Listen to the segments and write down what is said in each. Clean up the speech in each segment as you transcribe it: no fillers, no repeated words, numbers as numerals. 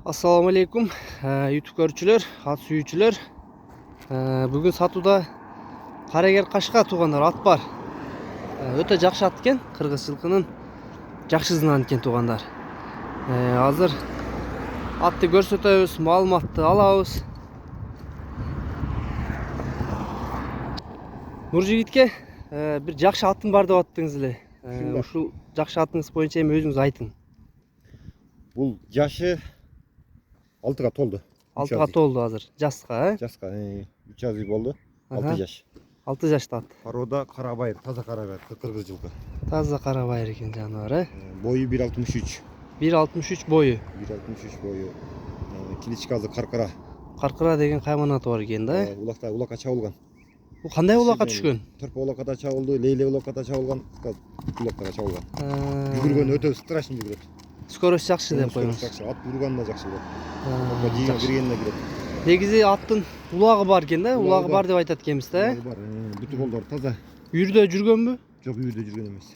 Assalamu alaikum YouTube көрүүчүлөр, ат сүйүүчүлөр. Бүгүн сатууда карагер кашка туугандар ат бар. Өтө жакшы ат экен, кыргыз жылкынын жакшысынан экен туугандар. Азыр атты көрсөтөбүз, маалыматты алабыз. Нуржигитке бир жакшы атым бар деп аттыңыз эле. Ушул жакшы атыңыз боюнча эми өзүңүз айтың. Бул жашы 6-га толду. 6-га толду азыр. Жаска, Жаска 3 ай болду. 6 жаш. 6 жашта ат. Порода карабайыр, таза карабайыр, кыргыз жылкы. Таза карабайыр экен жаныбар, Бою 1.63. 1.63 бою. 1.63 бою. Киличкасы каркара. Каркара деген кайманаты бар экен да. Улакка чабылган. Бул кандай улакка түшкөн? Төрпө улаккада чабылды, лейле улаккада чабылган, улаккада чабылган. Жүгүргөн өтө страшный жүгүрөт. Скорость жакшы деп коюңуз. Ат жүргөнүнө жакшы болот. Жийген киргенине кирет. Негизи аттын улагы бар экен да, улагы бар деп айтат экенбиз да. Бар, бүтү колдору таза. Үйүрдө жүргөнбү? Жок, үйүрдө жүргөн эмес.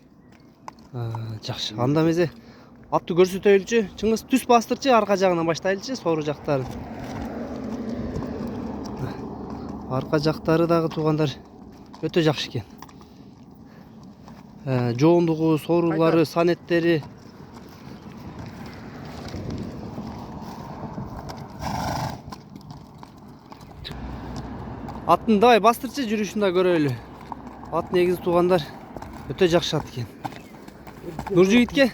Жакшы. Анда эмесе атты көрсөтөйлүчү. Чыңгыз түз бастырчы, арка жагынан баштайлычы, сору жактарын. Арка жактары дагы туугандар өтө жакшы экен. Жоондугу, сорулары, санеттери аттын давай бастырчы, жүрүшүн да көрөлү. Ат негизи туугандар өтө жакшы ат экен. Нуржигитке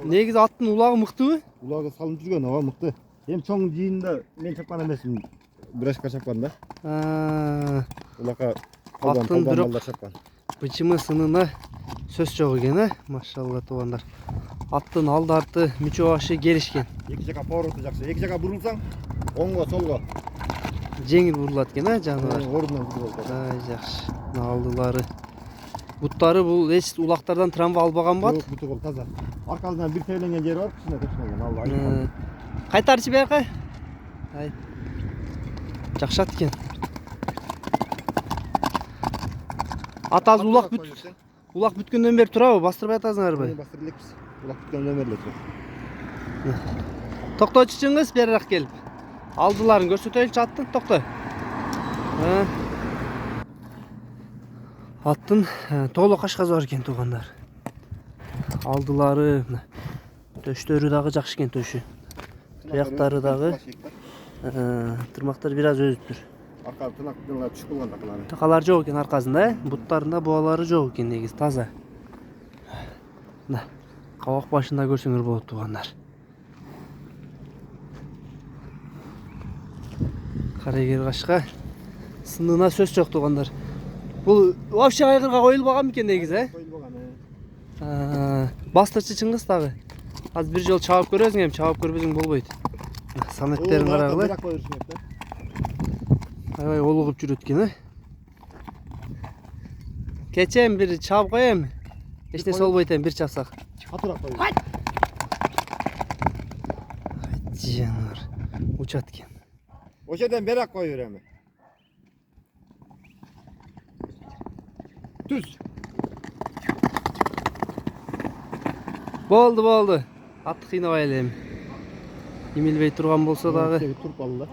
негизи аттын улагы мыктыбы? Улагы салынып жүргөн, ооба мыкты. Эми чоң жыйында мен чапкан эмесмин. Бирашка чапкан да. Улакка Аттын бирок чапкан. бычымы сынына сөз жок экен, машалла туугандар. Аттын алды арты, мүчө башы келишкен. Эки жака повороту жакшы. Эки жака бурулсаң, оңго, солго Жеңил бурулат экен, жаныбар. Ордунан бурулат. Жакшы. Алдылары. Буттары бул эч улактардан травма албаганбы? Жок, бүтү кол таза. Аркасынан бир тейленген жери бар, кичине көчмөгөн. Алла. Кайтарчы бияка. Жакшы ат экен. Ат азыр улак бүткөндөн бери турабы? Бастырбай атасыңарбы? Бастырып элекпиз. Улак бүткөндөн бери эле турат. Токточу чыңгыз, берирак келип. Алдыларын көрсөтөйлүчү аттын, токто. Аттын тооло кашказы бар экен туугандар. Алдылары, төштөрү дагы жакшы экен төшү. Аяктары дагы, тырмактары бир аз өзүптүр. Арка тырнактар түшүп калган такалары. Такалар жок экен аркасында, буттарында буалары жок экен негизи, таза. Кабак башында көрсөңөр болот туугандар. Карагер кашка сынына сөз жок туугандар. Бул вообще айгырга коюлбаган экен негизи, Коюлбаган. Бастырчы чыңгыз дагы. Азыр бир жол чабып көрөсүң, эми чабып көрбөсөң болбойт. Санеттерин карагыла. Аябай олугуп жүрөт экен, Кечем бир чабып коем. Эч нерсе болбойт эми бир чапсак. Катыраак коюш. Жанар. Учат экен. Ошо жерден берак коюп берем. Түз. Болду. Атты кыйнабай эле эми. Имилбей турган болсо дагы. Туруп калды да.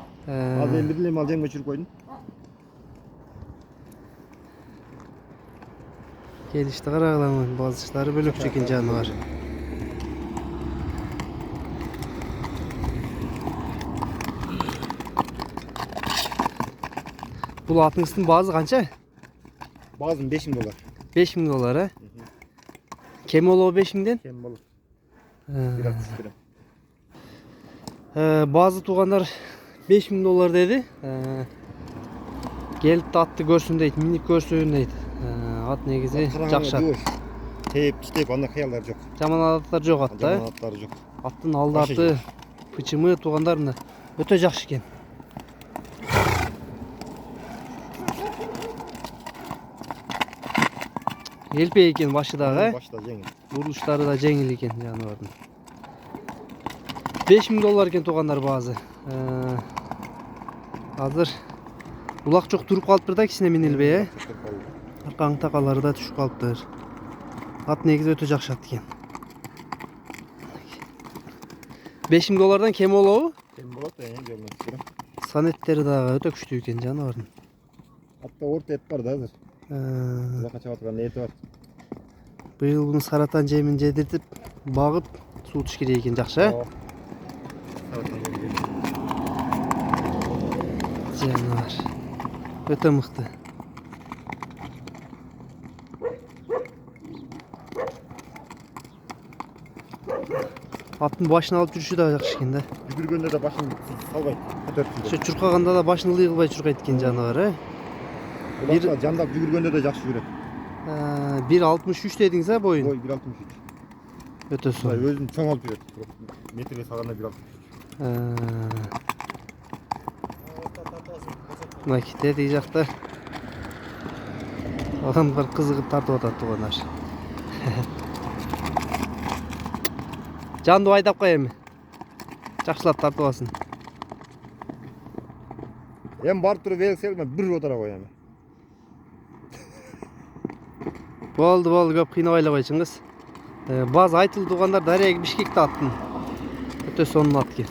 Азыр эми бир эле мал жемге чүрүп койдум. Келишти карагыла, базычлары бөлөкчө экен жаныбар. Бул атыңыздын баазы канча? Баазым $5000. $5000, Кем болобу 5000ден? Кем болот. Бир аз түшүп берем. Баазы туугандар $5000 деди. Келип атты көрсүн дейт, минип көрсүн дейт. Ат негизи жакшы ат. Теп, тиштеп, андай кыялдар жок. Жаман адаттар жок атта. Жаман адаттары жок. Аттын алды арты, пычымы туугандар өтө жакшы экен. Элпей экен башы дагы, Башта жеңил. бурулуштары да жеңил экен жаныбардын. $5000 экен туугандар баазы. Азыр улак жок туруп калыптыр да, кичине минилбей, Арканын такалары да түшүп калыптыр. Ат негизи өтө жакшы ат экен. $5000 кем болобу? Hem болады да енді görmez. Санеттері дағы өте күшті екен жануардың. Hatta orta et var da hazır. Ә, Kulak açıp atıran eti var. биыл бұны саратан жемін жедіртіп, бағып, суытыш керек екен жақсы. ә? Жануар. Өте мықты. Аттың башын алып жүруші да жақсы екен да. Yügürgönde de başını salmayın. Şu çurqaganda da başını ылғылбай çurqayт екен жануар, Kulakla candap yügürgönde de жақсы жүрет. 1.63 dediniz ha boyun. Boy 1.63. Öte Былай son. өзін чоң алып жүрет. Метрге салғанда 1.63. Мына кете дей жақта. Адамдар қызығып тартып атат туғандар. Жанды айдап қой эми. Жақсылап тартып алсын. Hem barıp durup verik selme bir otara koy hem. Болды, көп қинабайлап айтсаңыз. Баз айтылды туғандар Дария Бишкекте аттын. Өте сонун ат екен.